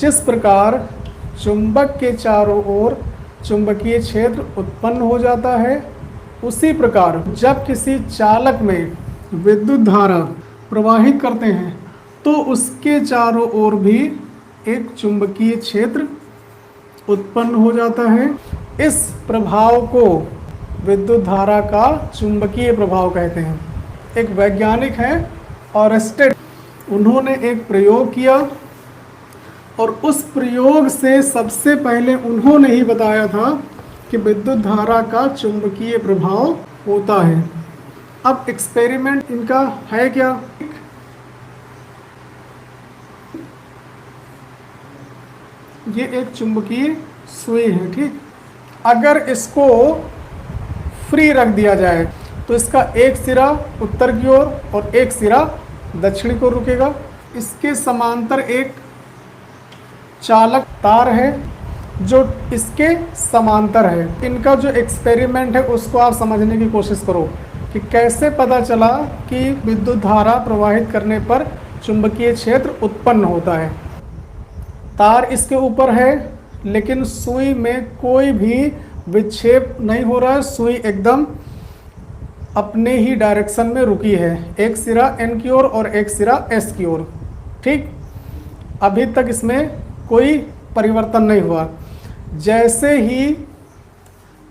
जिस प्रकार चुंबक के चारों ओर चुंबकीय क्षेत्र उत्पन्न हो जाता है, उसी प्रकार जब किसी चालक में विद्युत धारा प्रवाहित करते हैं तो उसके चारों ओर भी एक चुंबकीय क्षेत्र उत्पन्न हो जाता है। इस प्रभाव को विद्युत धारा का चुंबकीय प्रभाव कहते हैं। एक वैज्ञानिक हैं ऑरेस्टेड, उन्होंने एक प्रयोग किया और उस प्रयोग से सबसे पहले उन्होंने ही बताया था कि विद्युत धारा का चुंबकीय प्रभाव होता है। अब एक्सपेरिमेंट इनका है क्या? ये एक चुंबकीय सुई है, ठीक। अगर इसको फ्री रख दिया जाए तो इसका एक सिरा उत्तर की ओर और एक सिरा दक्षिण को रुकेगा। इसके समांतर एक चालक तार है जो इसके समांतर है। इनका जो एक्सपेरिमेंट है उसको आप समझने की कोशिश करो कि कैसे पता चला कि विद्युत धारा प्रवाहित करने पर चुंबकीय क्षेत्र उत्पन्न होता है। तार इसके ऊपर है लेकिन सुई में कोई भी विक्षेप नहीं हो रहा है। सुई एकदम अपने ही डायरेक्शन में रुकी है, एक सिरा एन की ओर और एक सिरा एस की ओर, ठीक। अभी तक इसमें कोई परिवर्तन नहीं हुआ। जैसे ही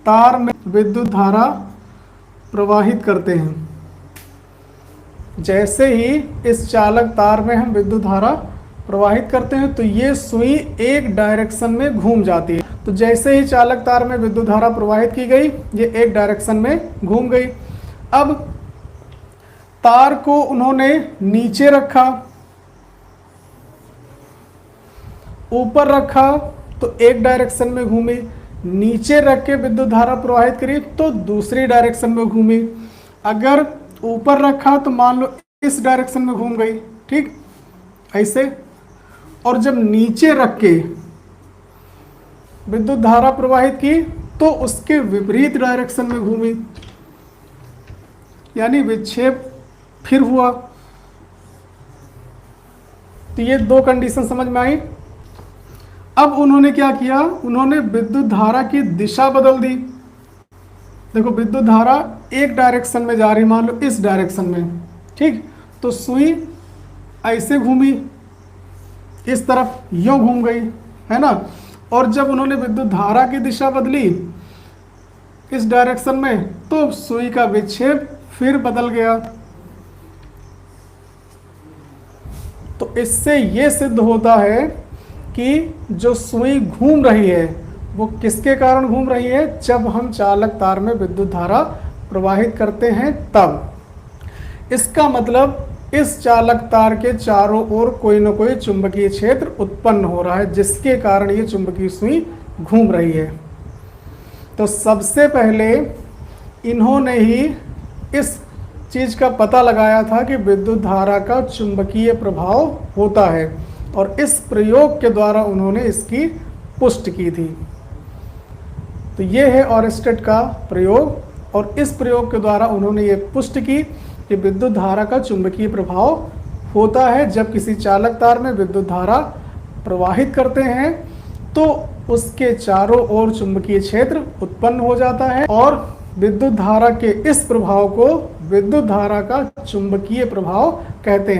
तार में विद्युत धारा प्रवाहित करते हैं, जैसे ही इस चालक तार में हम विद्युत धारा प्रवाहित करते हैं तो ये सुई एक डायरेक्शन में घूम जाती है। तो जैसे ही चालक तार में विद्युत धारा प्रवाहित की गई, ये एक डायरेक्शन में घूम गई। अब तार को उन्होंने नीचे रखा, ऊपर रखा तो एक डायरेक्शन में घूमी, नीचे रख के विद्युत धारा प्रवाहित करी तो दूसरी डायरेक्शन में घूमी। अगर ऊपर रखा तो मान लो इस डायरेक्शन में घूम गई, ठीक, ऐसे। और जब नीचे रख के विद्युत धारा प्रवाहित की तो उसके विपरीत डायरेक्शन में घूमी, यानी विक्षेप फिर हुआ। तो ये दो कंडीशन समझ में आई। अब उन्होंने क्या किया, उन्होंने विद्युत धारा की दिशा बदल दी। देखो विद्युत धारा एक डायरेक्शन में जा रही, मान लो इस डायरेक्शन में, ठीक। तो सुई ऐसे घूमी, इस तरफ यूं घूम गई, है ना। और जब उन्होंने विद्युत धारा की दिशा बदली इस डायरेक्शन में तो सुई का विक्षेप फिर बदल गया। तो इससे ये सिद्ध होता है कि जो सुई घूम रही है वो किसके कारण घूम रही है? जब हम चालक तार में विद्युत धारा प्रवाहित करते हैं तब। इसका मतलब इस चालक तार के चारों ओर कोई ना कोई चुंबकीय क्षेत्र उत्पन्न हो रहा है जिसके कारण ये चुंबकीय सुई घूम रही है। तो सबसे पहले इन्होंने ही इस चीज का पता लगाया था कि विद्युत धारा का चुंबकीय प्रभाव होता है और इस प्रयोग के द्वारा उन्होंने इसकी पुष्टि की थी। तो ये है ऑरेस्टेड का प्रयोग और इस प्रयोग के द्वारा उन्होंने ये पुष्टि की कि विद्युत धारा का चुंबकीय प्रभाव होता है। जब किसी चालक तार में विद्युत धारा प्रवाहित करते हैं तो उसके चारों ओर चुंबकीय क्षेत्र उत्पन्न हो जाता है और विद्युत धारा के इस प्रभाव को विद्युत धारा का चुंबकीय प्रभाव कहते हैं।